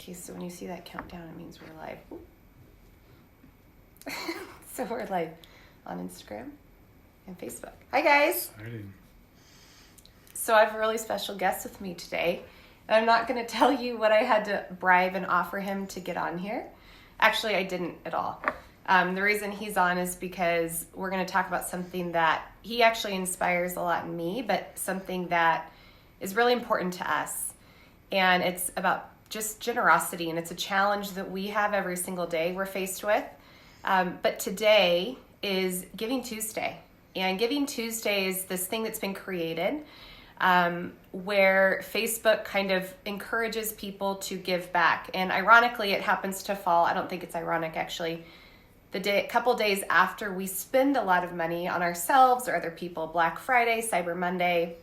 Okay, so when you see that countdown, it means we're live. So we're live on Instagram and Facebook. Hi, guys. Exciting. So I have a really special guest with me today. And I'm not going to tell you what I had to bribe and offer him to get on here. Actually, I didn't at all. The reason he's on is because we're going to talk about something that he actually inspires a lot in me, but something that is really important to us. And it's about just generosity, and it's a challenge that we have every single day we're faced with. But today is Giving Tuesday. And Giving Tuesday is this thing that's been created where Facebook kind of encourages people to give back. And ironically, it happens to fall, I don't think it's ironic actually, couple days after we spend a lot of money on ourselves or other people. Black Friday, Cyber Monday,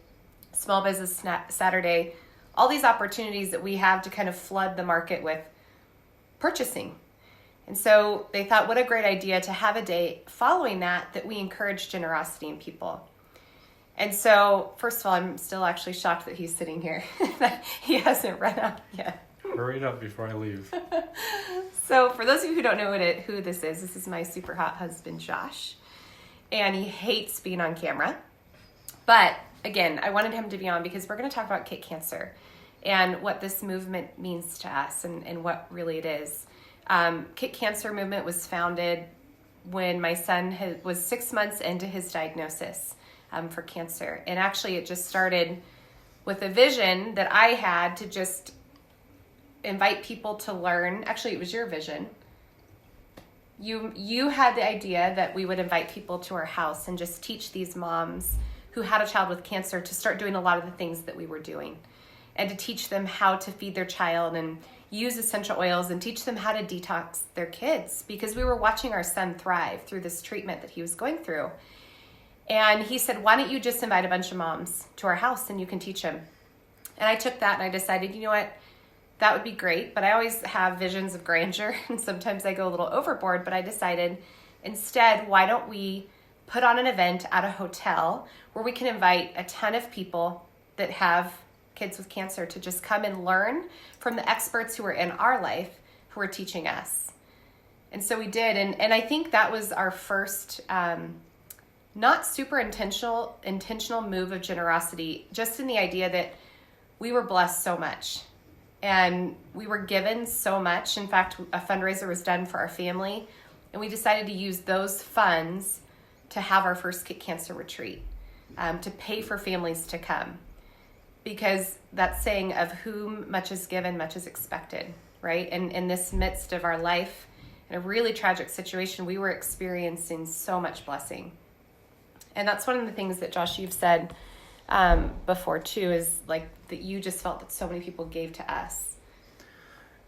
Small Business Saturday, all these opportunities that we have to kind of flood the market with purchasing. And so they thought, what a great idea to have a day following that we encourage generosity in people. And so, first of all, I'm still actually shocked that he's sitting here. He hasn't run out yet. Hurry it up before I leave. So for those of you who don't know who this is my super hot husband, Josh. And he hates being on camera. But again, I wanted him to be on because we're going to talk about KICKcancER and what this movement means to us and what really it is. KICKcancER movement was founded when my son was 6 months into his diagnosis for cancer. And actually it just started with a vision that I had to just invite people to learn. Actually, it was your vision. You had the idea that we would invite people to our house and just teach these moms who had a child with cancer to start doing a lot of the things that we were doing, and to teach them how to feed their child and use essential oils and teach them how to detox their kids, because we were watching our son thrive through this treatment that he was going through. And he said, why don't you just invite a bunch of moms to our house and you can teach them? And I took that and I decided, you know what? That would be great, but I always have visions of grandeur, and sometimes I go a little overboard, but I decided instead, why don't we put on an event at a hotel where we can invite a ton of people that have kids with cancer to just come and learn from the experts who are in our life, who are teaching us. And so we did, and I think that was our first not super intentional move of generosity, just in the idea that we were blessed so much. And we were given so much. In fact, a fundraiser was done for our family, and we decided to use those funds to have our first KICKcancER retreat, to pay for families to come. Because that saying of whom much is given, much is expected, right? And in this midst of our life, in a really tragic situation, we were experiencing so much blessing. And that's one of the things that, Josh, you've said before too, is like that you just felt that so many people gave to us.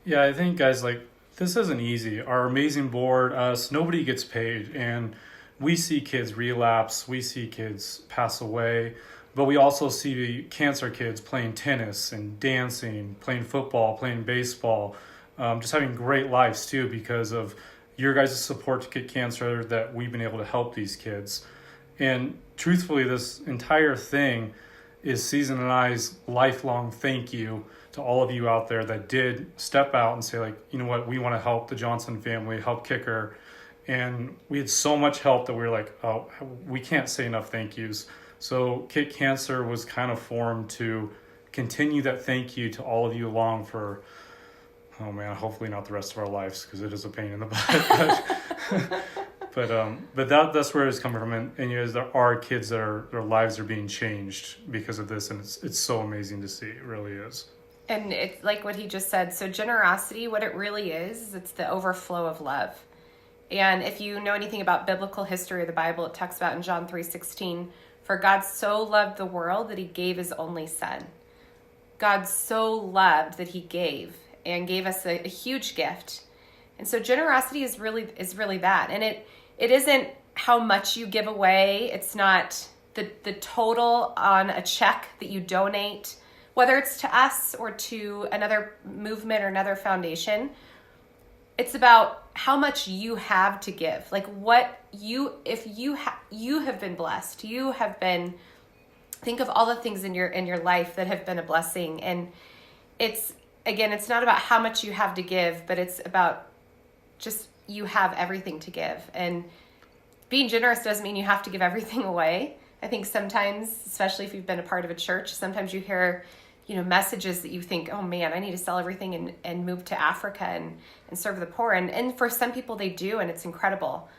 Yeah, I think, guys, like, this isn't easy. Our amazing board, us, nobody gets paid, and we see kids relapse, we see kids pass away, but we also see cancer kids playing tennis and dancing, playing football, playing baseball, just having great lives too, because of your guys' support to KICKcancER, that we've been able to help these kids. And truthfully, this entire thing is Season and I's lifelong thank you to all of you out there that did step out and say, like, you know what, we want to help the Johnson family, help KICKer. And we had so much help that we were like, oh, we can't say enough thank yous. So KICKcancER was kind of formed to continue that thank you to all of you along for, oh man, hopefully not the rest of our lives, because it is a pain in the butt. But that's where it's coming from, and you know, there are kids that their lives are being changed because of this, and it's so amazing to see. It really is. And it's like what he just said. So generosity, what it really is, it's the overflow of love. And if you know anything about biblical history of the Bible, it talks about in John 3:16, for God so loved the world that he gave his only son. God so loved that he gave us a huge gift. And so generosity is really that. And it isn't how much you give away. It's not the total on a check that you donate, whether it's to us or to another movement or another foundation. It's about how much you have to give. Like if you have been blessed, you have been, think of all the things in your life that have been a blessing. And it's again, it's not about how much you have to give, but it's about just you have everything to give. And being generous doesn't mean you have to give everything away. I think sometimes, especially if you've been a part of a church, sometimes you hear, messages that you think, oh man, I need to sell everything and move to Africa and serve the poor. And for some people they do, and it's incredible.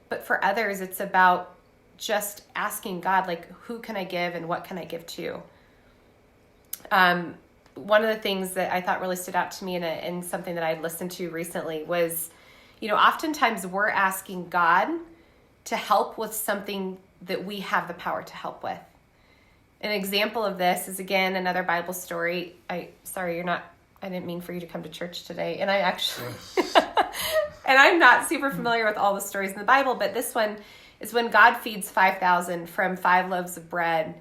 But for others, it's about just asking God, like, who can I give and what can I give to? One of the things that I thought really stood out to me in something that I'd listened to recently was, oftentimes we're asking God to help with something that we have the power to help with. An example of this is, again, another Bible story. I didn't mean for you to come to church today. And I actually, and I'm not super familiar with all the stories in the Bible, but this one is when God feeds 5,000 from 5 loaves of bread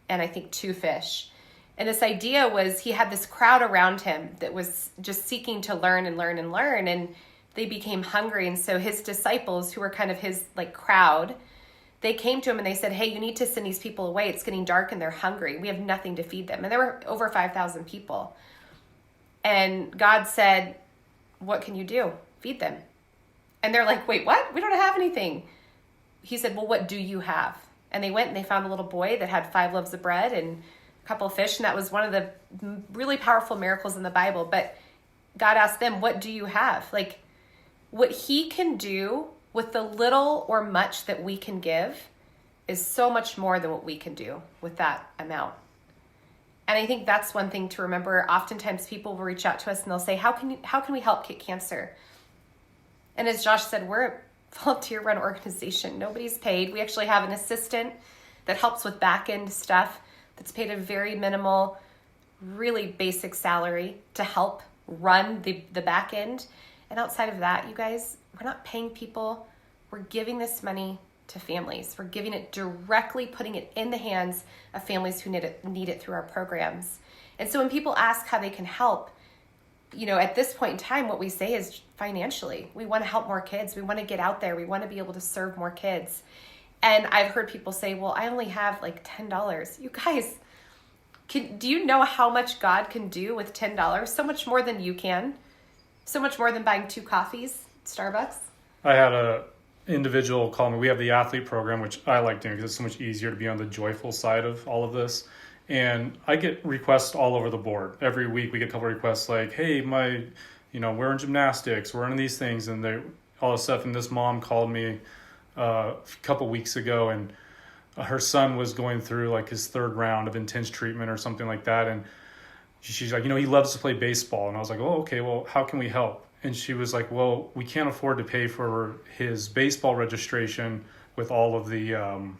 and I think 2 fish. And this idea was he had this crowd around him that was just seeking to learn and learn and learn. And they became hungry. And so his disciples, who were kind of his crowd, they came to him and they said, hey, you need to send these people away. It's getting dark and they're hungry. We have nothing to feed them. And there were over 5,000 people. And God said, what can you do? Feed them. And they're like, wait, what? We don't have anything. He said, well, what do you have? And they went and they found a little boy that had 5 loaves of bread and a couple of fish. And that was one of the really powerful miracles in the Bible. But God asked them, what do you have? Like, what he can do with the little or much that we can give is so much more than what we can do with that amount. And I think that's one thing to remember. Oftentimes people will reach out to us and they'll say, how can we help Kick Cancer? And as Josh said, we're a volunteer-run organization. Nobody's paid. We actually have an assistant that helps with back-end stuff that's paid a very minimal, really basic salary to help run the back end. And outside of that, you guys, we're not paying people. We're giving this money to families. We're giving it directly, putting it in the hands of families who need it through our programs. And so when people ask how they can help, at this point in time, what we say is financially. We want to help more kids. We want to get out there. We want to be able to serve more kids. And I've heard people say, well, I only have like $10. You guys, do you know how much God can do with $10? So much more than you can. So much more than buying 2 coffees at Starbucks. I had a individual call me. We have the athlete program, which I like doing because it's so much easier to be on the joyful side of all of this. And I get requests all over the board. Every week we get a couple of requests like, hey, we're in gymnastics, we're in these things. And all of a sudden this mom called me a couple weeks ago, and her son was going through like his 3rd round of intense treatment or something like that. And she's like, he loves to play baseball. And I was like, oh, okay, well, how can we help? And she was like, well, we can't afford to pay for his baseball registration with all the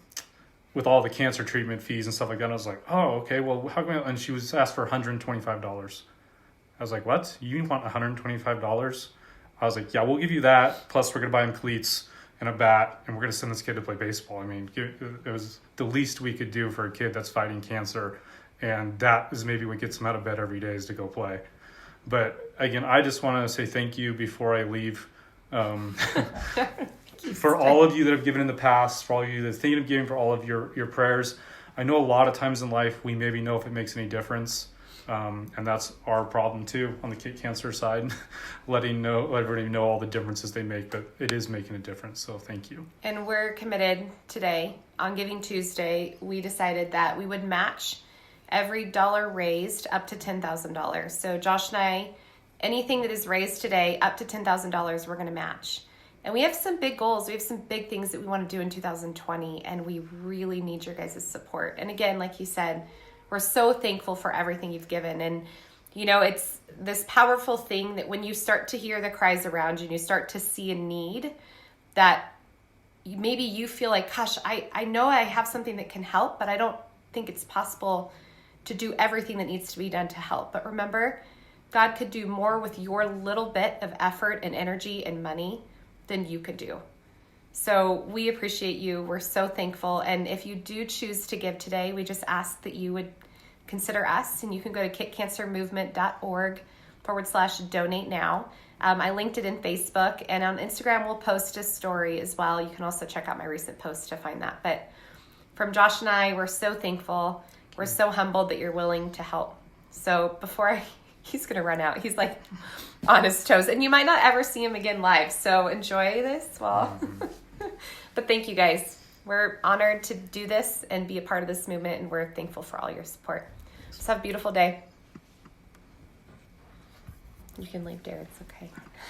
cancer treatment fees and stuff like that. And I was like, oh, okay, well, how can we? And she was asked for $125. I was like, what? You want $125? I was like, yeah, we'll give you that. Plus, we're going to buy him cleats and a bat, and we're going to send this kid to play baseball. I mean, it was the least we could do for a kid that's fighting cancer. And that is maybe what gets him out of bed every day is to go play. But again, I just want to say thank you before I leave. For all of you that have given in the past, for all of you that are thinking of giving, for all of your prayers. I know a lot of times in life we maybe know if it makes any difference. And that's our problem too on the Kick Cancer side, let everybody know all the differences they make, but it is making a difference. So thank you. And we're committed today on Giving Tuesday. We decided that we would match every dollar raised up to $10,000. So Josh and I, anything that is raised today up to $10,000, we're going to match. And we have some big goals. We have some big things that we want to do in 2020, and we really need your guys' support. And again, like you said, we're so thankful for everything you've given. And, it's this powerful thing that when you start to hear the cries around you and you start to see a need that maybe you feel like, gosh, I know I have something that can help, but I don't think it's possible to do everything that needs to be done to help. But remember, God could do more with your little bit of effort and energy and money than you could do. So we appreciate you. We're so thankful. And if you do choose to give today, we just ask that you would consider us. And you can go to kickcancermovement.org/donate now. I linked it in Facebook, and on Instagram, we'll post a story as well. You can also check out my recent post to find that. But from Josh and I, we're so thankful. We're so humbled that you're willing to help. So before I he's going to run out. He's like on his toes. And you might not ever see him again live. So enjoy this while. But thank you guys. We're honored to do this and be a part of this movement. And we're thankful for all your support. Just have a beautiful day. You can leave, Derek. It's okay.